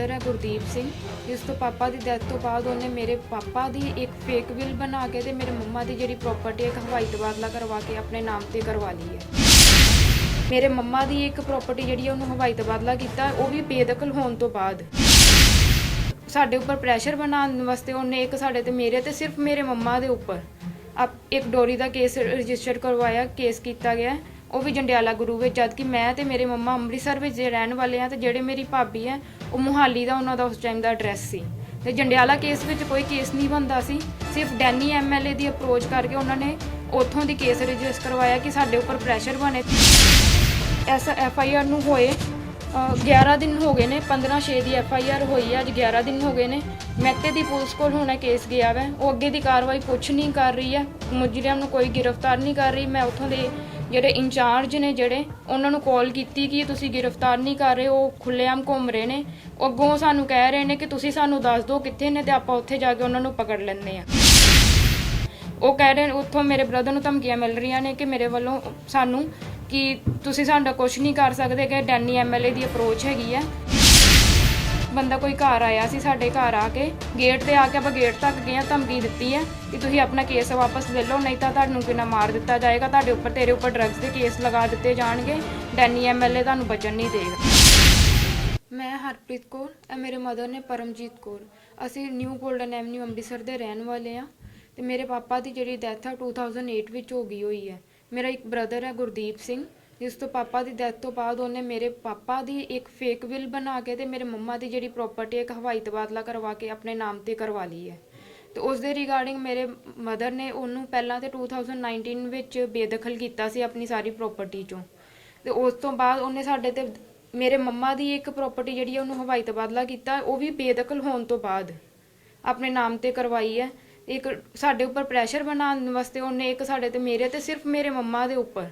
Brother ਹੈ ਗੁਰਦੀਪ ਸਿੰਘ, ਜਿਸ ਤੋਂ ਪਾਪਾ ਦੀ ਡੈਥ ਤੋਂ ਬਾਅਦ ਉਹਨੇ ਮੇਰੇ ਪਾਪਾ ਦੀ ਇੱਕ ਫੇਕ ਵਿਲ ਬਣਾ ਕੇ ਤੇ ਮੇਰੇ ਮੰਮਾ ਦੀ ਜਿਹੜੀ ਪ੍ਰਾਪਰਟੀ ਇੱਕ ਹਵਾਈ ਤਬਾਦਲਾ ਕਰਵਾ ਕੇ ਆਪਣੇ ਨਾਮ ਤੇ ਕਰਵਾ ਲਈ ਹੈ। ਮੇਰੇ ਮੰਮਾ ਦੀ ਇੱਕ ਪ੍ਰਾਪਰਟੀ ਜਿਹੜੀ ਉਹਨੂੰ ਹਵਾਈ ਤਬਾਦਲਾ ਕੀਤਾ, ਉਹ ਵੀ ਬੇਦਖਲ ਹੋਣ ਤੋਂ ਬਾਅਦ ਸਾਡੇ ਉੱਪਰ ਪ੍ਰੈਸ਼ਰ ਬਣਾਉਣ ਵਾਸਤੇ ਉਹਨੇ ਇੱਕ ਸਾਡੇ ਤੇ ਮੇਰੇ ਤੇ ਸਿਰਫ ਮੇਰੇ ਮੰਮਾ ਦੇ ਉੱਪਰ ਇੱਕ ਡੋਰੀ ਦਾ ਕੇਸ ਰਜਿਸਟਰ ਕਰਵਾਇਆ, ਕੇਸ ਕੀਤਾ ਗਿਆ, ਉਹ ਵੀ ਜੰਡਿਆਲਾ ਗੁਰੂ ਵਿੱਚ, ਜਦ ਕਿ ਮੈਂ ਤੇ ਮੇਰੇ ਮੰਮਾ ਅੰਮ੍ਰਿਤਸਰ ਵਿੱਚ ਦੇ ਰਹਿਣ ਵਾਲੇ ਆ ਤੇ ਜਿਹੜੇ ਮੇਰੀ ਭਾਬੀ ਹੈ ਉਹ ਮੁਹਾਲੀ ਦਾ ਉਹਨਾਂ ਦਾ ਉਸ ਟਾਈਮ ਦਾ ਐਡਰੈਸ ਸੀ। ਤੇ ਜੰਡਿਆਲਾ ਕੇਸ ਵਿੱਚ ਕੋਈ ਕੇਸ ਨਹੀਂ ਬਣਦਾ ਸੀ, ਸਿਰਫ ਡੈਨੀ ਐਮਐਲਏ ਦੀ ਅਪਰੋਚ ਕਰਕੇ ਉਹਨਾਂ ਨੇ ਉੱਥੋਂ ਦੀ ਕੇਸ ਰਜਿਸਟਰ ਕਰਵਾਇਆ ਕਿ ਸਾਡੇ ਉੱਪਰ ਪ੍ਰੈਸ਼ਰ ਬਣੇ। ਐਫਆਈਆਰ ਨੂੰ ਹੋਏ 11 ਦਿਨ ਹੋ ਗਏ ਨੇ, 15/6 ਦੀ ਐਫਆਈਆਰ ਹੋਈ ਹੈ, ਅੱਜ 11 ਦਿਨ ਹੋ ਗਏ ਨੇ। ਮਹਿਤੇ ਦੀ ਪੁਲਿਸ ਕੋਲ ਹੁਣ ਕੇਸ ਗਿਆ ਵੈ, ਉਹ ਅੱਗੇ ਦੀ ਕਾਰਵਾਈ ਕੁਛ ਨਹੀਂ ਕਰ ਰਹੀ ਹੈ, ਮੁਜਰਮ ਨੂੰ ਕੋਈ ਗ੍ਰਿਫਤਾਰ ਨਹੀਂ ਕਰ ਰਹੀ। ਮੈਂ ਉੱਥੋਂ ਦੇ ਜਿਹੜੇ ਇੰਚਾਰਜ ਨੇ ਜਿਹੜੇ ਉਹਨਾਂ ਨੂੰ ਕਾਲ ਕੀਤੀ ਕਿ ਤੁਸੀਂ ਗ੍ਰਿਫਤਾਰ ਨਹੀਂ ਕਰ ਰਹੇ, ਉਹ ਖੁੱਲ੍ਹੇਆਮ ਘੁੰਮ ਰਹੇ ਨੇ। ਉਹ ਅੱਗੋਂ ਸਾਨੂੰ ਕਹਿ ਰਹੇ ਨੇ ਕਿ ਤੁਸੀਂ ਸਾਨੂੰ ਦੱਸ ਦਿਓ ਕਿੱਥੇ ਨੇ ਤੇ ਆਪਾਂ ਉੱਥੇ ਜਾ ਕੇ ਉਹਨਾਂ ਨੂੰ ਪਕੜ ਲੈਂਦੇ ਆ। ਉਹ ਕਹਿ ਰਹੇ ਨੇ ਉੱਥੋਂ ਮੇਰੇ ਬ੍ਰਦਰ ਨੂੰ ਧਮਕੀਆਂ ਮਿਲ ਰਹੀਆਂ ਨੇ ਕਿ ਮੇਰੇ ਵੱਲੋਂ ਸਾਨੂੰ ਕਿ ਤੁਸੀਂ ਸਾਡਾ ਕੁਝ ਨਹੀਂ ਕਰ ਸਕਦੇ, ਕਿ ਡੈਨੀ ਐਮਐਲਏ ਦੀ ਅਪਰੋਚ ਹੈਗੀ ਆ। ਬੰਦਾ ਕੋਈ ਘਰ ਆਇਆ ਸੀ, ਸਾਡੇ ਘਰ ਆ ਕੇ ਗੇਟ ਤੇ ਆ ਕੇ ਆਪਾਂ ਗੇਟ ਤੱਕ ਗਏ, ਧਮਕੀ ਦਿੱਤੀ ਹੈ ਕਿ ਤੁਸੀਂ ਆਪਣਾ ਕੇਸ ਵਾਪਸ ਲੈ ਲਓ, ਨਹੀਂ ਤਾਂ ਤੁਹਾਨੂੰ ਕਿੰਨਾ ਮਾਰ ਦਿੱਤਾ ਜਾਏਗਾ, ਤੁਹਾਡੇ ਉੱਪਰ ਤੇਰੇ ਉੱਪਰ ਡਰੱਗਸ ਦੇ ਕੇਸ ਲਗਾ ਦਿੱਤੇ ਜਾਣਗੇ, ਡੈਨੀ ਐਮਐਲਏ ਤੁਹਾਨੂੰ ਬਚਣ ਨਹੀਂ ਦੇਗਾ। ਮੈਂ ਹਰਪ੍ਰੀਤ ਕੌਰ, ਇਹ ਮੇਰੇ ਮਦਰ ਨੇ ਪਰਮਜੀਤ ਕੌਰ। ਅਸੀਂ ਨਿਊ ਗੋਲਡਨ ਐਵਨਿਊ ਅੰਮ੍ਰਿਤਸਰ ਦੇ ਰਹਿਣ ਵਾਲੇ ਆ ਤੇ ਮੇਰੇ ਪਾਪਾ ਦੀ ਜਿਹੜੀ ਡੈਥ ਆ 2008 ਵਿੱਚ ਹੋ ਗਈ ਹੋਈ ਹੈ। ਮੇਰਾ ਇੱਕ ਬ੍ਰਦਰ ਹੈ ਗੁਰਦੀਪ ਸਿੰਘ, ਜਿਸ ਤੋਂ ਪਾਪਾ ਦੀ ਡੈਥ ਤੋਂ ਬਾਅਦ ਉਹਨੇ ਮੇਰੇ ਪਾਪਾ ਦੀ ਇੱਕ ਫੇਕ ਵਿਲ ਬਣਾ ਕੇ ਤੇ ਮੇਰੇ ਮੰਮਾ ਦੀ ਜਿਹੜੀ ਪ੍ਰਾਪਰਟੀ ਇੱਕ ਹਵਾਈ ਤਬਾਦਲਾ ਕਰਵਾ ਕੇ ਆਪਣੇ ਨਾਮ ਤੇ ਕਰਵਾ ਲਈ ਹੈ। ਤੇ ਉਸ ਦੇ ਰਿਗਾਰਡਿੰਗ ਮੇਰੇ ਮਦਰ ਨੇ ਉਹਨੂੰ ਪਹਿਲਾਂ ਤੇ 2019 ਵਿੱਚ ਬੇਦਖਲ ਕੀਤਾ ਸੀ ਆਪਣੀ ਸਾਰੀ ਪ੍ਰਾਪਰਟੀ ਚੋਂ। ਤੇ ਉਸ ਤੋਂ ਬਾਅਦ ਉਹਨੇ ਸਾਡੇ ਤੇ ਮੇਰੇ ਮੰਮਾ ਦੀ ਇੱਕ ਪ੍ਰਾਪਰਟੀ ਜਿਹੜੀ ਉਹਨੂੰ ਹਵਾਈ ਤਬਾਦਲਾ ਕੀਤਾ, ਉਹ ਵੀ ਬੇਦਖਲ ਹੋਣ ਤੋਂ ਬਾਅਦ ਆਪਣੇ ਨਾਮ ਤੇ ਕਰਵਾਈ ਹੈ। ਇੱਕ ਸਾਡੇ ਉੱਪਰ ਪ੍ਰੈਸ਼ਰ ਬਣਾਉਣ ਵਾਸਤੇ ਉਹਨੇ ਇੱਕ ਸਾਡੇ ਤੇ ਮੇਰੇ ਤੇ ਸਿਰਫ ਮੇਰੇ ਮੰਮਾ ਦੇ ਉੱਪਰ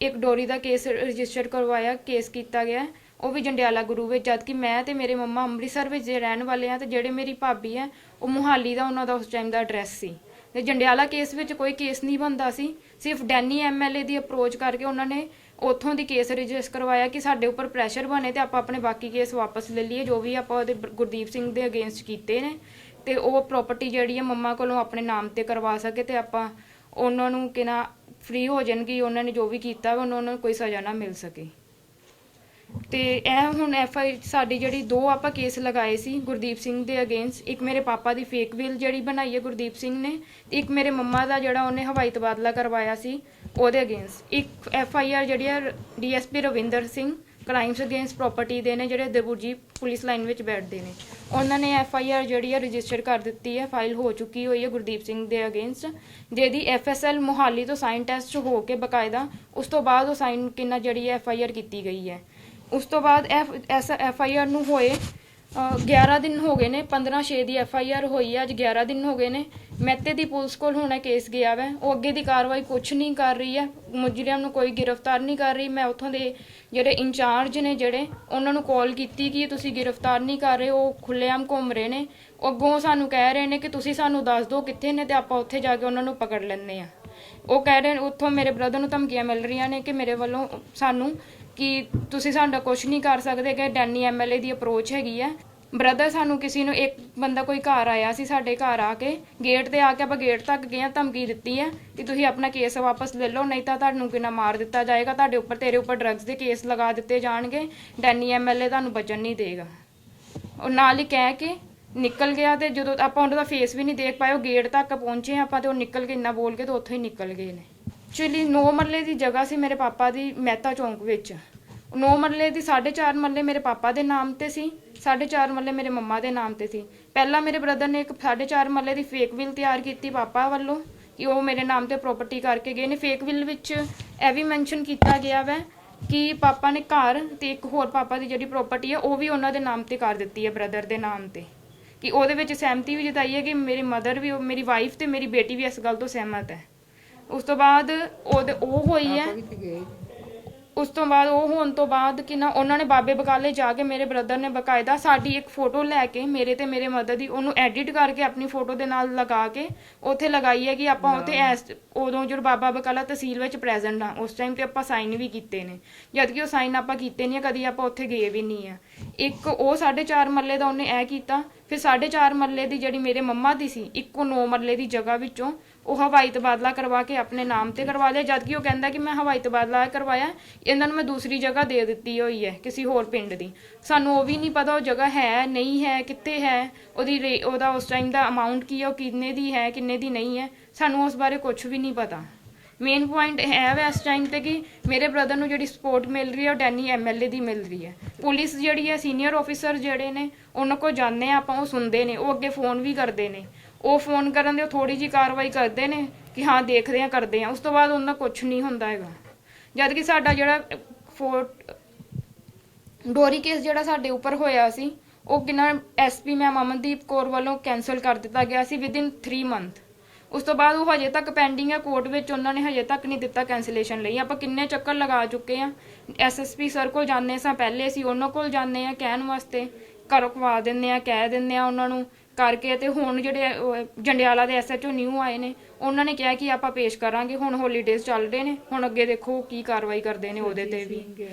ਇੱਕ ਡੋਰੀ ਦਾ ਕੇਸ ਰਜਿਸਟਰ ਕਰਵਾਇਆ, ਕੇਸ ਕੀਤਾ ਗਿਆ, ਉਹ ਵੀ ਜੰਡਿਆਲਾ ਗੁਰੂ ਵਿੱਚ, ਜਦ ਕਿ ਮੈਂ ਤੇ ਮੇਰੇ ਮੰਮਾ ਅੰਮ੍ਰਿਤਸਰ ਵਿੱਚ ਦੇ ਰਹਿਣ ਵਾਲੇ ਆ ਤੇ ਜਿਹੜੇ ਮੇਰੀ ਭਾਬੀ ਹੈ ਉਹ ਮੁਹਾਲੀ ਦਾ ਉਹਨਾਂ ਦਾ ਉਸ ਟਾਈਮ ਦਾ ਐਡਰੈਸ ਸੀ। ਤੇ ਜੰਡਿਆਲਾ ਕੇਸ ਵਿੱਚ ਕੋਈ ਕੇਸ ਨਹੀਂ ਬਣਦਾ ਸੀ, ਸਿਰਫ ਡੈਨੀ ਐਮਐਲਏ ਦੀ ਅਪਰੋਚ ਕਰਕੇ ਉਹਨਾਂ ਨੇ ਉੱਥੋਂ ਦੀ ਕੇਸ ਰਜਿਸਟਰ ਕਰਵਾਇਆ ਕਿ ਸਾਡੇ ਉੱਪਰ ਪ੍ਰੈਸ਼ਰ ਬਣੇ ਤੇ ਆਪਾਂ ਆਪਣੇ ਬਾਕੀ ਕੇਸ ਵਾਪਸ ਲੈ ਲਈਏ, ਜੋ ਵੀ ਆਪਾਂ ਉਹਦੇ ਗੁਰਦੀਪ ਸਿੰਘ ਦੇ ਅਗੇਂਸਟ ਕੀਤੇ ਨੇ, ਤੇ ਉਹ ਪ੍ਰਾਪਰਟੀ ਜਿਹੜੀ ਹੈ ਮੰਮਾ ਕੋਲੋਂ ਆਪਣੇ ਨਾਮ ਤੇ ਕਰਵਾ ਸਕੇ ਤੇ ਆਪਾਂ ਉਹਨਾਂ ਨੂੰ ਕਿਨਾ ਫ੍ਰੀ ਹੋ ਜਾਣਗੇ, ਉਹਨਾਂ ਨੇ ਜੋ ਵੀ ਕੀਤਾ ਉਹਨਾਂ ਨੂੰ ਕੋਈ ਸਜ਼ਾ ਨਾ ਮਿਲ ਸਕੇ। ਤੇ ਇਹ ਹੁਣ ਐਫਆਈ ਸਾਡੀ ਜਿਹੜੀ ਦੋ ਆਪਾਂ ਕੇਸ ਲਗਾਏ ਸੀ ਗੁਰਦੀਪ ਸਿੰਘ ਦੇ ਅਗੇਂਸਟ, ਇੱਕ ਮੇਰੇ ਪਾਪਾ ਦੀ ਫੇਕ ਵਿਲ ਜਿਹੜੀ ਬਣਾਈ ਹੈ ਗੁਰਦੀਪ ਸਿੰਘ ਨੇ, ਇੱਕ ਮੇਰੇ ਮੰਮਾ ਦਾ ਜਿਹੜਾ ਉਹਨੇ ਹਵਾਈ ਤਬਾਦਲਾ ਕਰਵਾਇਆ ਸੀ ਉਹਦੇ ਅਗੇਂਸਟ। ਇੱਕ ਐਫਆਈਆਰ ਜਿਹੜੀ ਹੈ DSP Ravinder Singh crimes against property ਦੇ ਨੇ, ਜਿਹੜੇ ਦਰਬੁਰਜੀ ਪੁਲਿਸ ਲਾਈਨ ਵਿੱਚ ਬੈਠਦੇ ਨੇ, ਉਹਨਾਂ ਨੇ ਐਫਆਈਆਰ ਜਿਹੜੀ ਹੈ ਰਜਿਸਟਰ ਕਰ ਦਿੱਤੀ ਹੈ, ਫਾਈਲ ਹੋ ਚੁੱਕੀ ਹੋਈ ਹੈ ਗੁਰਦੀਪ ਸਿੰਘ ਦੇ ਅਗੇਂਸਟ, ਜਿਹਦੀ ਐਫਐਸਐਲ ਮੁਹਾਲੀ ਤੋਂ ਸਾਈਨ ਟੈਸਟ ਹੋ ਕੇ ਬਕਾਇਦਾ ਉਸ ਤੋਂ ਬਾਅਦ ਉਹ ਸਾਈਨ ਕਿੰਨਾ ਜਿਹੜੀ ਹੈ ਐਫਆਈਆਰ ਕੀਤੀ ਗਈ ਹੈ। ਉਸ ਤੋਂ ਬਾਅਦ ਐਫਆਈਆਰ ਨੂੰ ਹੋਏ 11 ਦਿਨ ਹੋ ਗਏ ਨੇ, 15/6 ਦੀ ਐਫਆਈਆਰ ਹੋਈ ਹੈ, ਅੱਜ 11 ਦਿਨ ਹੋ ਗਏ ਨੇ। ਮਹਿਤੇ ਦੀ ਪੁਲਿਸ ਕੋਲ ਹੁਣ ਕੇਸ ਗਿਆ ਵੈ, ਉਹ ਅੱਗੇ ਦੀ ਕਾਰਵਾਈ ਕੁਛ ਨਹੀਂ ਕਰ ਰਹੀ ਹੈ, ਮੁਜਰਮ ਨੂੰ ਕੋਈ ਗ੍ਰਿਫਤਾਰ ਨਹੀਂ ਕਰ ਰਹੀ। ਮੈਂ ਉੱਥੋਂ ਦੇ ਜਿਹੜੇ ਇੰਚਾਰਜ ਨੇ ਜਿਹੜੇ ਉਹਨਾਂ ਨੂੰ ਕਾਲ ਕੀਤੀ ਕਿ ਤੁਸੀਂ ਗ੍ਰਿਫਤਾਰ ਨਹੀਂ ਕਰ ਰਹੇ, ਉਹ ਖੁੱਲ੍ਹੇਆਮ ਘੁੰਮ ਰਹੇ ਨੇ। ਉਹ ਅੱਗੋਂ ਸਾਨੂੰ ਕਹਿ ਰਹੇ ਨੇ ਕਿ ਤੁਸੀਂ ਸਾਨੂੰ ਦੱਸ ਦਿਓ ਕਿੱਥੇ ਨੇ ਤੇ ਆਪਾਂ ਉੱਥੇ ਜਾ ਕੇ ਉਹਨਾਂ ਨੂੰ ਪਕੜ ਲੈਂਦੇ ਆ। ਉਹ ਕਹਿ ਰਹੇ ਨੇ ਉੱਥੋਂ ਮੇਰੇ ਬ੍ਰਦਰ ਨੂੰ ਧਮਕੀਆਂ ਮਿਲ ਰਹੀਆਂ ਨੇ ਕਿ ਮੇਰੇ ਵੱਲੋਂ ਸਾਨੂੰ ਕਿ ਤੁਸੀਂ ਸਾਡਾ ਕੁਝ ਨਹੀਂ ਕਰ ਸਕਦੇ, ਕਿ ਡੈਨੀ ਐਮਐਲਏ ਦੀ ਅਪਰੋਚ ਹੈਗੀ ਹੈ। ਬ੍ਰਦਰ ਸਾਨੂੰ ਕਿਸੇ ਨੂੰ ਇੱਕ ਬੰਦਾ ਕੋਈ ਘਰ ਆਇਆ ਸੀ, ਸਾਡੇ ਘਰ ਆ ਕੇ ਗੇਟ ਤੇ ਆ ਕੇ ਆਪਾਂ ਗੇਟ ਤੱਕ ਗਏ, ਧਮਕੀ ਦਿੱਤੀ ਹੈ ਕਿ ਤੁਸੀਂ ਆਪਣਾ ਕੇਸ ਵਾਪਸ ਲੈ ਲਓ, ਨਹੀਂ ਤਾਂ ਤੁਹਾਨੂੰ ਕਿੰਨਾ ਮਾਰ ਦਿੱਤਾ ਜਾਏਗਾ, ਤੁਹਾਡੇ ਉੱਪਰ ਤੇਰੇ ਉੱਪਰ ਡਰੱਗਸ ਦੇ ਕੇਸ ਲਗਾ ਦਿੱਤੇ ਜਾਣਗੇ, ਡੈਨੀ ਐਮਐਲਏ ਤੁਹਾਨੂੰ ਬਚਣ ਨਹੀਂ ਦੇਗਾ। ਉਹ ਨਾਲ ਹੀ ਕਹਿ ਕੇ ਨਿਕਲ ਗਿਆ ਤੇ ਜਦੋਂ ਆਪਾਂ ਉਹਨਾਂ ਦਾ ਫੇਸ ਵੀ ਨਹੀਂ ਦੇਖ ਪਾਏ, ਉਹ ਗੇਟ ਤੱਕ ਪਹੁੰਚੇ ਆਪਾਂ ਤੇ ਉਹ ਨਿਕਲ ਕੇ ਇੰਨਾ ਬੋਲ ਕੇ ਤੇ ਉੱਥੋਂ ਹੀ ਨਿਕਲ ਗਏ ਨੇ। ਐਕਚੁਅਲੀ 9 ਮਰਲੇ ਦੀ ਜਗ੍ਹਾ ਸੀ ਮੇਰੇ ਪਾਪਾ ਦੀ ਮਹਿਤਾ ਚੌਂਕ ਵਿੱਚ। 9 ਮਰਲੇ ਦੀ 4.5 ਮਰਲੇ ਮੇਰੇ ਪਾਪਾ ਦੇ ਨਾਮ ਤੇ ਸੀ, 4.5 ਮਰਲੇ ਮੇਰੇ ਮੰਮਾ ਦੇ ਨਾਮ ਤੇ ਸੀ। ਪਹਿਲਾਂ ਮੇਰੇ ਬ੍ਰਦਰ ਨੇ ਇੱਕ 4.5 ਮਰਲੇ ਦੀ ਫੇਕ ਵਿਲ ਤਿਆਰ ਕੀਤੀ ਪਾਪਾ ਵੱਲੋਂ ਕਿ ਉਹ ਮੇਰੇ ਨਾਮ ਤੇ ਪ੍ਰਾਪਰਟੀ ਕਰਕੇ ਗਏ ਨੇ। ਫੇਕ ਵਿਲ ਵਿੱਚ ਇਹ ਵੀ ਮੈਂਸ਼ਨ ਕੀਤਾ ਗਿਆ ਵੈ ਕਿ ਪਾਪਾ ਨੇ ਘਰ ਤੇ ਇੱਕ ਹੋਰ ਪਾਪਾ ਦੀ ਜਿਹੜੀ ਪ੍ਰਾਪਰਟੀ ਹੈ ਉਹ ਵੀ ਉਹਨਾਂ ਦੇ ਨਾਮ ਤੇ ਕਰ ਦਿੱਤੀ ਹੈ, ਬ੍ਰਦਰ ਦੇ ਨਾਮ ਤੇ, ਕਿ ਉਹਦੇ ਵਿੱਚ ਸਹਿਮਤੀ ਵੀ ਜਤਾਈ ਹੈ ਕਿ ਮੇਰੀ ਮਦਰ ਵੀ, ਮੇਰੀ ਵਾਈਫ ਤੇ ਮੇਰੀ ਬੇਟੀ ਵੀ ਇਸ ਗੱਲ ਤੋਂ ਸਹਿਮਤ ਹੈ। ਉਸ ਤੋਂ ਬਾਅਦ ਉਹ ਹੋਈ ਹੈ, ਉਸ ਤੋਂ ਬਾਅਦ ਉਹ ਹੋਣ ਤੋਂ ਬਾਅਦ ਕਿ ਨਾ ਉਹਨਾਂ ਨੇ ਬਾਬੇ ਬਕਾਲੇ ਜਾ ਕੇ ਮੇਰੇ ਬ੍ਰਦਰ ਨੇ ਬਕਾਇਦਾ ਸਾਡੀ ਇੱਕ ਫੋਟੋ ਲੈ ਕੇ ਮੇਰੇ ਤੇ ਮੇਰੇ ਮਦਰ ਦੀ ਉਹਨੂੰ ਐਡਿਟ ਕਰਕੇ ਆਪਣੀ ਫੋਟੋ ਦੇ ਨਾਲ ਲਗਾ ਕੇ ਉੱਥੇ ਲਗਾਈ ਹੈ ਕਿ ਆਪਾਂ ਉੱਥੇ ਉਦੋਂ ਜਦੋਂ ਬਾਬਾ ਬਕਾਲਾ ਤਹਿਸੀਲ ਵਿੱਚ ਪ੍ਰੈਜ਼ੈਂਟ ਆ ਉਸ ਟਾਈਮ ਤੇ ਆਪਾਂ ਸਾਈਨ ਵੀ ਕੀਤੇ ਨੇ, ਜਦ ਕਿ ਉਹ ਸਾਈਨ ਆਪਾਂ ਕੀਤੇ ਨਹੀਂ, ਕਦੀ ਆਪਾਂ ਉੱਥੇ ਗਏ ਵੀ ਨਹੀਂ ਆ। ਇੱਕ ਉਹ 4.5 ਮਰਲੇ ਦਾ ਉਹਨੇ ਇਹ ਕੀਤਾ, ਫਿਰ 4.5 ਮਰਲੇ ਦੀ ਜਿਹੜੀ ਮੇਰੇ ਮੰਮਾ ਦੀ ਸੀ ਇੱਕੋ 9 ਮਰਲੇ ਦੀ ਜਗ੍ਹਾ ਵਿੱਚੋਂ ਉਹ ਹਵਾਈ ਤਬਾਦਲਾ ਕਰਵਾ ਕੇ ਆਪਣੇ ਨਾਮ ਤੇ ਕਰਵਾ ਲਿਆ, ਜਦ ਕਿ ਉਹ ਕਹਿੰਦਾ ਕਿ ਮੈਂ ਹਵਾਈ ਤਬਾਦਲਾ ਕਰਵਾਇਆ, ਇਹਨਾਂ ਨੂੰ ਮੈਂ ਦੂਸਰੀ ਜਗ੍ਹਾ ਦੇ ਦਿੱਤੀ ਹੋਈ ਹੈ ਕਿਸੇ ਹੋਰ ਪਿੰਡ ਦੀ। ਸਾਨੂੰ ਉਹ ਵੀ ਨਹੀਂ ਪਤਾ ਉਹ ਜਗ੍ਹਾ ਹੈ ਨਹੀਂ ਹੈ, ਕਿੱਥੇ ਹੈ, ਉਹਦਾ ਉਸ ਟਾਈਮ ਦਾ ਅਮਾਊਂਟ ਕੀ ਹੈ, ਉਹ ਕਿੰਨੇ ਦੀ ਹੈ ਕਿੰਨੇ ਦੀ ਨਹੀਂ ਹੈ, ਸਾਨੂੰ ਉਸ ਬਾਰੇ ਕੁਝ ਵੀ ਨਹੀਂ ਪਤਾ। ਮੇਨ ਪੁਆਇੰਟ ਹੈ ਵਾ ਇਸ ਟਾਈਮ ਤੇ ਕਿ ਮੇਰੇ ਬ੍ਰਦਰ ਨੂੰ ਜਿਹੜੀ ਸਪੋਰਟ ਮਿਲ ਰਹੀ ਹੈ ਉਹ ਡੈਨੀ MLA ਦੀ ਮਿਲ ਰਹੀ ਹੈ। ਪੁਲਿਸ ਜਿਹੜੀ ਹੈ ਸੀਨੀਅਰ ਆਫੀਸਰ ਜਿਹੜੇ ਨੇ ਉਹਨਾਂ ਕੋਲ ਜਾਂਦੇ ਆ ਆਪਾਂ, ਉਹ ਸੁਣਦੇ ਨੇ, ਉਹ ਅੱਗੇ ਫੋਨ ਵੀ ਕਰਦੇ ਨੇ, ਉਹ ਫੋਨ ਕਰਨ ਦੇ ਉਹ ਥੋੜੀ ਜਿਹੀ ਕਾਰਵਾਈ ਕਰਦੇ ਨੇ ਕਿ ਹਾਂ ਦੇਖਦੇ ਆ ਕਰਦੇ ਆ, ਉਸ ਤੋਂ ਬਾਅਦ ਉਹਨਾਂ ਕੁਝ ਨਹੀਂ ਹੁੰਦਾ ਹੈਗਾ। ਜਦ ਕਿ ਸਾਡਾ ਜਿਹੜਾ ਡੋਰੀ ਕੇਸ ਜਿਹੜਾ ਸਾਡੇ ਉੱਪਰ ਹੋਇਆ ਸੀ ਉਹ ਕਿੰਨਾ SP ਮੈਮ ਅਮਨਦੀਪ ਕੌਰ ਵੱਲੋਂ ਕੈਂਸਲ ਕਰ ਦਿੱਤਾ ਗਿਆ ਸੀ ਵਿਦਿਨ 3 ਮੰਥ। ਉਸ ਤੋਂ ਬਾਅਦ ਉਹ ਹਜੇ ਤੱਕ ਪੈਂਡਿੰਗ ਹੈ ਕੋਰਟ ਵਿੱਚ, ਉਹਨਾਂ ਨੇ ਹਜੇ ਤੱਕ ਨਹੀਂ ਦਿੱਤਾ ਕੈਂਸਲੇਸ਼ਨ ਲਈ। ਆਪਾਂ ਕਿੰਨੇ ਚੱਕਰ ਲਗਾ ਚੁੱਕੇ ਆ, SSP ਸਰ ਕੋਲ ਜਾਂਦੇ ਸਾਂ ਪਹਿਲੇ, ਅਸੀਂ ਉਹਨਾਂ ਕੋਲ ਜਾਂਦੇ ਆ ਕਹਿਣ ਵਾਸਤੇ, ਕਰਵਾ ਦਿੰਦੇ ਆ, ਕਹਿ ਦਿੰਦੇ ਆ ਉਹਨਾਂ ਨੂੰ ਕਰਕੇ। ਤੇ ਹੁਣ ਜਿਹੜੇ ਜੰਡਿਆਲਾ ਦੇ SHO ਨਿਊ ਆਏ ਨੇ ਉਹਨਾਂ ਨੇ ਕਿਹਾ ਕਿ ਆਪਾਂ ਪੇਸ਼ ਕਰਾਂਗੇ, ਹੁਣ ਹੋਲੀਡੇਜ਼ ਚੱਲ ਰਹੇ ਨੇ, ਹੁਣ ਅੱਗੇ ਦੇਖੋ ਕੀ ਕਾਰਵਾਈ ਕਰਦੇ ਨੇ ਉਹਦੇ ਤੇ ਵੀ।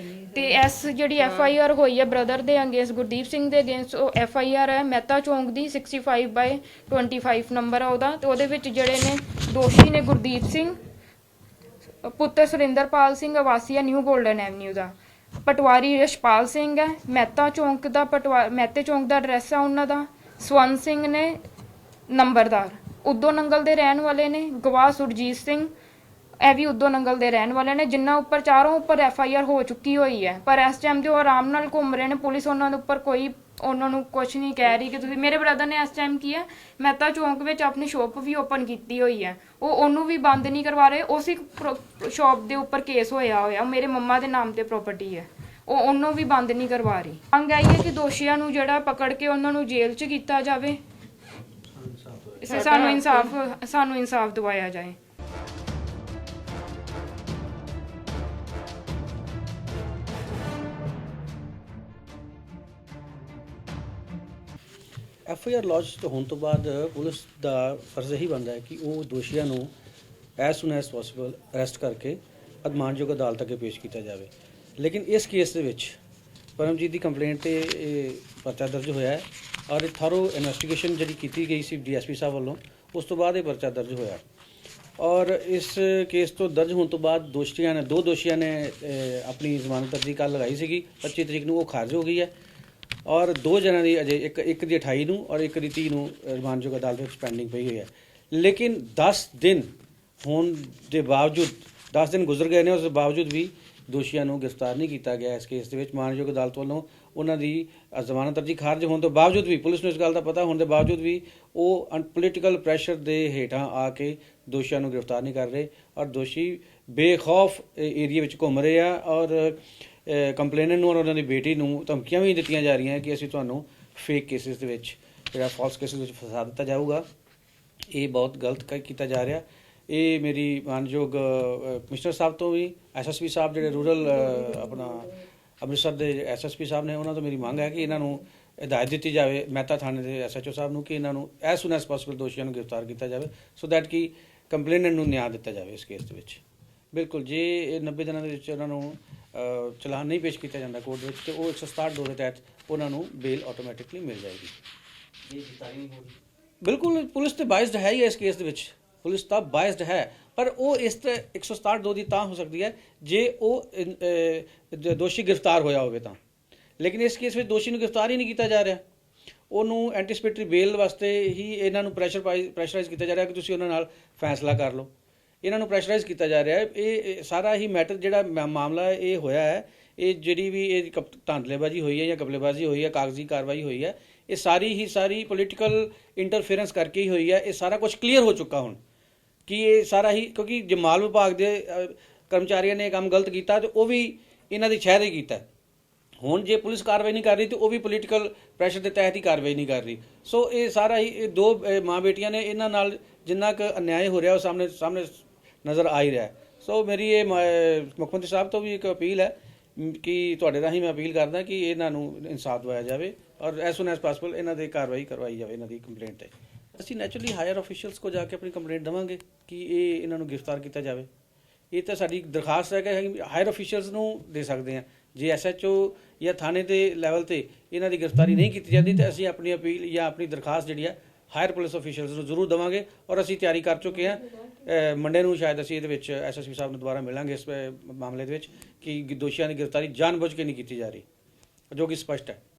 ਤੇ ਜਿਹੜੀ FIR ਹੋਈ ਹੈ ਬ੍ਰਦਰ ਦੇ ਅਗੇਂਸਟ, ਗੁਰਦੀਪ ਸਿੰਘ ਦੇ ਅਗੇਂਸਟ, ਉਹ FIR ਹੈ ਮਹਿਤਾ ਚੌਂਕ ਦੀ 65/25 ਨੰਬਰ ਆ ਉਹਦਾ। ਤੇ ਉਹਦੇ ਵਿੱਚ ਜਿਹੜੇ ਨੇ ਦੋਸ਼ੀ ਨੇ ਗੁਰਦੀਪ ਸਿੰਘ ਪੁੱਤਰ ਸੁਰਿੰਦਰਪਾਲ ਸਿੰਘ ਵਾਸੀ ਨਿਊ ਗੋਲਡਨ ਐਵਨਿਊ ਦਾ, ਪਟਵਾਰੀ ਯਸ਼ਪਾਲ ਸਿੰਘ ਹੈ ਮਹਿਤਾ ਚੌਂਕ ਦਾ, ਮਹਿਤੇ ਚੌਂਕ ਦਾ ਐਡਰੈਸ ਆ ਉਹਨਾਂ ਦਾ, ਸਵਰਨ ਸਿੰਘ ਨੇ ਨੰਬਰਦਾਰ ਉਦੋਂ ਨੰਗਲ ਦੇ ਰਹਿਣ ਵਾਲੇ ਨੇ, ਗਵਾਹ ਸੁਰਜੀਤ ਸਿੰਘ ਇਹ ਵੀ ਉਦੋਂ ਨੰਗਲ ਦੇ ਰਹਿਣ ਵਾਲੇ ਨੇ, ਜਿਨ੍ਹਾਂ ਉੱਪਰ ਚਾਰੋਂ ਉੱਪਰ FIR ਹੋ ਚੁੱਕੀ ਹੋਈ ਹੈ। ਪਰ ਇਸ ਟਾਈਮ ਤੇ ਉਹ ਆਰਾਮ ਨਾਲ ਘੁੰਮ ਰਹੇ ਨੇ, ਪੁਲਿਸ ਉਹਨਾਂ ਦੇ ਉੱਪਰ ਕੋਈ ਉਹਨਾਂ ਨੂੰ ਕੁਝ ਨਹੀਂ ਕਹਿ ਰਹੀ ਕਿ ਤੁਸੀਂ। ਮੇਰੇ ਬ੍ਰਦਰ ਨੇ ਇਸ ਟਾਈਮ ਕੀ ਹੈ ਮਹਿਤਾ ਚੌਂਕ ਵਿੱਚ ਆਪਣੀ ਸ਼ੋਪ ਵੀ ਓਪਨ ਕੀਤੀ ਹੋਈ ਹੈ, ਉਹਨੂੰ ਵੀ ਬੰਦ ਨਹੀਂ ਕਰਵਾ ਰਹੇ। ਉਸੇ ਸ਼ੋਪ ਦੇ ਉੱਪਰ ਕੇਸ ਹੋਇਆ ਮੇਰੇ ਮੰਮਾ ਦੇ ਨਾਮ ਤੇ ਪ੍ਰਾਪਰਟੀ ਹੈ, ਉਹਨੂੰ ਵੀ ਬੰਦ ਨਹੀਂ ਕਰਵਾ ਰਹੀ। ਮੰਗ ਆਈ ਹੈ ਕਿ ਦੋਸ਼ੀਆਂ ਨੂੰ ਜਿਹੜਾ ਪਕੜ ਕੇ ਉਹਨਾਂ ਨੂੰ ਜੇਲ੍ਹ 'ਚ ਕੀਤਾ ਜਾਵੇ, ਸਾਨੂੰ ਇਨਸਾਫ ਦਿਵਾਇਆ ਜਾਏ। FIR ਲੌਂਚ ਹੋਣ ਤੋਂ ਬਾਅਦ ਪੁਲਿਸ ਦਾ ਫਰਜ਼ ਇਹੀ ਬਣਦਾ ਹੈ ਕਿ ਉਹ ਦੋਸ਼ੀਆਂ ਨੂੰ ਐਜ਼ ਸੂਨ ਐਜ਼ ਪੋਸੀਬਲ ਅਰੈਸਟ ਕਰਕੇ ਅਧਿਮਾਨਯੋਗ ਅਦਾਲਤ ਅੱਗੇ ਪੇਸ਼ ਕੀਤਾ ਜਾਵੇ। ਲੇਕਿਨ ਇਸ ਕੇਸ ਦੇ ਵਿੱਚ ਪਰਮਜੀਤ ਦੀ ਕੰਪਲੇਂਟ ਤੇ ਇਹ ਪਰਚਾ ਦਰਜ ਹੋਇਆ ਹੈ ਔਰ ਥਰੋ ਇਨਵੈਸਟੀਗੇਸ਼ਨ ਜਿਹੜੀ ਕੀਤੀ ਗਈ ਸੀ DSP ਸਾਹਿਬ ਵੱਲੋਂ, ਉਸ ਤੋਂ ਬਾਅਦ ਇਹ ਪਰਚਾ ਦਰਜ ਹੋਇਆ। ਔਰ ਇਸ ਕੇਸ ਤੋਂ ਦਰਜ ਹੋਣ ਤੋਂ ਬਾਅਦ ਦੋ ਦੋਸ਼ੀਆਂ ਨੇ ਆਪਣੀ ਜ਼ਮਾਨਤ ਅਰਜ਼ੀ ਕੱਲ੍ਹ ਲਗਾਈ ਸੀਗੀ 25 ਤਰੀਕ ਨੂੰ, ਉਹ ਖਾਰਜ ਹੋ ਗਈ ਹੈ। ਔਰ 2 ਜਣਾਂ ਦੀ ਅਜੇ ਇੱਕ ਦੀ 28 ਨੂੰ ਔਰ ਇੱਕ ਦੀ 30 ਨੂੰ ਰਿਮਾਂਡਯੋਗ ਅਦਾਲਤ ਵਿੱਚ ਪੈਂਡਿੰਗ ਪਈ ਹੋਈ ਹੈ। ਲੇਕਿਨ 10 ਦਿਨ ਹੋਣ ਦੇ ਬਾਵਜੂਦ 10 ਦਿਨ ਗੁਜ਼ਰ ਗਏ ਨੇ, ਉਸ ਦੇ ਬਾਵਜੂਦ ਵੀ ਦੋਸ਼ੀਆਂ ਨੂੰ ਗ੍ਰਿਫਤਾਰ ਨਹੀਂ ਕੀਤਾ ਗਿਆ। ਇਸ ਕੇਸ ਦੇ ਵਿੱਚ ਮਾਨਯੋਗ ਅਦਾਲਤ ਵੱਲੋਂ ਉਹਨਾਂ ਦੀ ਜ਼ਮਾਨਤ ਅਰਜ਼ੀ ਖਾਰਜ ਹੋਣ ਤੋਂ ਬਾਵਜੂਦ ਵੀ, ਪੁਲਿਸ ਨੂੰ ਇਸ ਗੱਲ ਦਾ ਪਤਾ ਹੋਣ ਦੇ ਬਾਵਜੂਦ ਵੀ ਉਹ ਪੋਲੀਟੀਕਲ ਪ੍ਰੈਸ਼ਰ ਦੇ ਹੇਠਾਂ ਆ ਕੇ ਦੋਸ਼ੀਆਂ ਨੂੰ ਗ੍ਰਿਫਤਾਰ ਨਹੀਂ ਕਰ ਰਹੇ ਔਰ ਦੋਸ਼ੀ ਬੇਖੌਫ ਏਰੀਆ ਵਿੱਚ ਘੁੰਮ ਰਹੇ ਆ। ਔਰ ਕੰਪਲੇਨੈਂਟ ਨੂੰ ਔਰ ਉਹਨਾਂ ਦੀ ਬੇਟੀ ਨੂੰ ਧਮਕੀਆਂ ਵੀ ਦਿੱਤੀਆਂ ਜਾ ਰਹੀਆਂ ਕਿ ਅਸੀਂ ਤੁਹਾਨੂੰ ਫੇਕ ਕੇਸਿਸ ਦੇ ਵਿੱਚ, ਜਿਹੜਾ ਫਾਲਸ ਕੇਸਿਸ ਵਿੱਚ ਫਸਾ ਦਿੱਤਾ ਜਾਊਗਾ। ਇਹ ਬਹੁਤ ਗਲਤ ਕੀਤਾ ਜਾ ਰਿਹਾ। ਇਹ ਮੇਰੀ ਮਾਨਯੋਗ ਕਮਿਸ਼ਨਰ ਸਾਹਿਬ ਤੋਂ ਵੀ, SSP ਸਾਹਿਬ ਜਿਹੜੇ ਰੂਰਲ ਆਪਣਾ ਅੰਮ੍ਰਿਤਸਰ ਦੇ SSP ਸਾਹਿਬ ਨੇ, ਉਹਨਾਂ ਤੋਂ ਮੇਰੀ ਮੰਗ ਹੈ ਕਿ ਇਹਨਾਂ ਨੂੰ ਹਦਾਇਤ ਦਿੱਤੀ ਜਾਵੇ ਮਹਿਤਾ ਥਾਣੇ ਦੇ SHO ਸਾਹਿਬ ਨੂੰ ਕਿ ਇਹਨਾਂ ਨੂੰ ਐਜ਼ ਸੂਨ ਐਜ਼ ਪੋਸੀਬਲ ਦੋਸ਼ੀਆਂ ਨੂੰ ਗ੍ਰਿਫਤਾਰ ਕੀਤਾ ਜਾਵੇ, ਸੋ ਦੈਟ ਕਿ ਕੰਪਲੇਨੈਂਟ ਨੂੰ ਨਿਆਂ ਦਿੱਤਾ ਜਾਵੇ ਇਸ ਕੇਸ ਦੇ ਵਿੱਚ। ਬਿਲਕੁਲ, ਜੇ ਇਹ 90 ਦਿਨਾਂ ਦੇ ਵਿੱਚ ਉਹਨਾਂ ਨੂੰ ਚਲਾਨ ਨਹੀਂ ਪੇਸ਼ ਕੀਤਾ ਜਾਂਦਾ ਕੋਰਟ ਵਿੱਚ ਤੇ ਉਹ 167 ਦੇ ਤਹਿਤ ਉਹਨਾਂ ਨੂੰ ਬੇਲ ਆਟੋਮੈਟਿਕਲੀ ਮਿਲ ਜਾਏਗੀ। ਬਿਲਕੁਲ, ਪੁਲਿਸ ਤੇ ਬਾਇਸਡ ਹੈ ਹੀ ਇਸ ਕੇਸ ਦੇ ਵਿੱਚ, ਪੁਲਿਸ ਤਾਂ ਬਾਇਸਡ ਹੈ, ਪਰ ਉਹ ਇਸ ਤੇ 167 ਦੀ ਤਾਂ ਹੋ ਸਕਦੀ ਹੈ ਜੇ ਉਹ ਦੋਸ਼ੀ ਗ੍ਰਿਫਤਾਰ ਹੋਇਆ ਹੋਵੇ ਤਾਂ। ਲੇਕਿਨ ਇਸ ਕੇਸ ਵਿੱਚ ਦੋਸ਼ੀ ਨੂੰ ਗ੍ਰਿਫਤਾਰ ਹੀ ਨਹੀਂ ਕੀਤਾ ਜਾ ਰਿਹਾ, ਉਹਨੂੰ ਐਂਟੀਸਪੇਟਰੀ ਬੇਲ ਵਾਸਤੇ ਹੀ ਇਹਨਾਂ ਨੂੰ ਪ੍ਰੈਸ਼ਰਾਈਜ਼ ਕੀਤਾ ਜਾ ਰਿਹਾ ਕਿ ਤੁਸੀਂ ਉਹਨਾਂ ਨਾਲ ਫੈਸਲਾ ਕਰ ਲਓ। ਇਹਨਾਂ ਨੂੰ ਪ੍ਰੈਸ਼ਰਾਈਜ਼ ਕੀਤਾ ਜਾ ਰਿਹਾ ਹੈ। ਇਹ ਸਾਰਾ ਹੀ ਮੈਟਰ ਜਿਹੜਾ ਮਾਮਲਾ ਇਹ ਹੋਇਆ ਹੈ, ਇਹ ਜਿਹੜੀ ਵੀ ਇਹ ਧਾਂਦਲੇਬਾਜ਼ੀ ਹੋਈ ਹੈ ਜਾਂ ਕਪਲੇਬਾਜ਼ੀ ਹੋਈ ਹੈ, ਕਾਗਜ਼ੀ ਕਾਰਵਾਈ ਹੋਈ ਹੈ, ਇਹ ਸਾਰੀ ਪੋਲੀਟੀਕਲ ਇੰਟਰਫੇਰੈਂਸ ਕਰਕੇ ਹੀ ਹੋਈ ਹੈ। ਇਹ ਸਾਰਾ ਕੁਝ ਕਲੀਅਰ ਹੋ ਚੁੱਕਾ ਹੁਣ ਕਿ ਇਹ ਸਾਰਾ ਹੀ, ਕਿਉਂਕਿ ਜੇ ਮਾਲ ਵਿਭਾਗ ਦੇ ਕਰਮਚਾਰੀਆਂ ਨੇ ਇਹ ਕੰਮ ਗਲਤ ਕੀਤਾ ਤੇ ਉਹ ਵੀ ਇਹਨਾਂ ਦੀ ਸ਼ਹਿਰ ਹੀ ਕੀਤਾ। ਹੁਣ ਜੇ ਪੁਲਿਸ ਕਾਰਵਾਈ ਨਹੀਂ ਕਰ ਰਹੀ ਤੇ ਉਹ ਵੀ ਪੋਲੀਟੀਕਲ ਪ੍ਰੈਸ਼ਰ ਦੇ ਤਹਿਤ ਹੀ ਕਾਰਵਾਈ ਨਹੀਂ ਕਰ ਰਹੀ। ਸੋ ਇਹ ਸਾਰਾ ਹੀ, ਇਹ 2 ਮਾਂ ਬੇਟੀਆਂ ਨੇ, ਇਹਨਾਂ ਨਾਲ ਜਿੰਨਾ ਕੁ ਅਨਿਆਏ ਹੋ ਰਿਹਾ ਉਹ ਸਾਹਮਣੇ ਨਜ਼ਰ ਆ ਹੀ ਰਿਹਾ। ਸੋ ਸੋ ਮੇਰੀ ਇਹ ਮੁੱਖ ਮੰਤਰੀ ਸਾਹਿਬ ਤੋਂ ਵੀ ਇੱਕ ਅਪੀਲ ਹੈ ਕਿ ਤੁਹਾਡੇ ਰਾਹੀਂ ਮੈਂ ਅਪੀਲ ਕਰਦਾ ਕਿ ਇਹਨਾਂ ਨੂੰ ਇਨਸਾਫ ਦਿਵਾਇਆ ਜਾਵੇ ਔਰ ਐਸ ਸੂਨ ਐਸ ਪੋਸੀਬਲ ਇਹਨਾਂ ਦੇ ਕਾਰਵਾਈ ਕਰਵਾਈ ਜਾਵੇ ਇਹਨਾਂ ਦੀ ਕੰਪਲੇਂਟ ਤੇ। ਅਸੀਂ ਨੈਚੁਰਲੀ ਹਾਇਰ ਅਫੀਸ਼ੀਅਲਸ ਕੋ ਜਾ ਕੇ ਆਪਣੀ ਕੰਪਲੇਂਟ ਦੇਵਾਂਗੇ ਕਿ ਇਹ ਇਹਨਾਂ ਨੂੰ ਗ੍ਰਿਫਤਾਰ ਕੀਤਾ ਜਾਵੇ। ਇਹ ਤਾਂ ਸਾਡੀ ਦਰਖਾਸਤ ਹੈ ਕਿ ਹਾਇਰ ਅਫੀਸ਼ੀਅਲਸ ਨੂੰ ਦੇ ਸਕਦੇ ਹਾਂ। ਜੇ ਐਸਐਚਓ ਜਾਂ ਥਾਣੇ ਦੇ ਲੈਵਲ ਤੇ ਇਹਨਾਂ ਦੀ ਗ੍ਰਿਫਤਾਰੀ ਨਹੀਂ ਕੀਤੀ ਜਾਂਦੀ ਤਾਂ ਅਸੀਂ ਆਪਣੀ ਅਪੀਲ ਜਾਂ ਆਪਣੀ ਦਰਖਾਸਤ ਜਿਹੜੀ ਹੈ ਹਾਇਰ ਪੁਲਿਸ ਅਫੀਸ਼ੀਅਲਸ ਨੂੰ ਜ਼ਰੂਰ ਦੇਵਾਂਗੇ ਔਰ ਅਸੀਂ ਤਿਆਰੀ ਕਰ ਚੁੱਕੇ ਹਾਂ। ਮੰਡੇ ਨੂੰ ਸ਼ਾਇਦ ਅਸੀਂ ਇਹਦੇ ਵਿੱਚ ਐਸਐਸਪੀ ਸਾਹਿਬ ਨੂੰ ਦੁਬਾਰਾ ਮਿਲਾਂਗੇ ਇਸ ਮਾਮਲੇ ਦੇ ਵਿੱਚ ਕਿ ਦੋਸ਼ੀਆਂ ਦੀ ਗ੍ਰਿਫਤਾਰੀ ਜਾਣਬੁੱਝ ਕੇ ਨਹੀਂ ਕੀਤੀ ਜਾ ਰਹੀ, ਜੋ ਕਿ ਸਪਸ਼ਟ ਹੈ।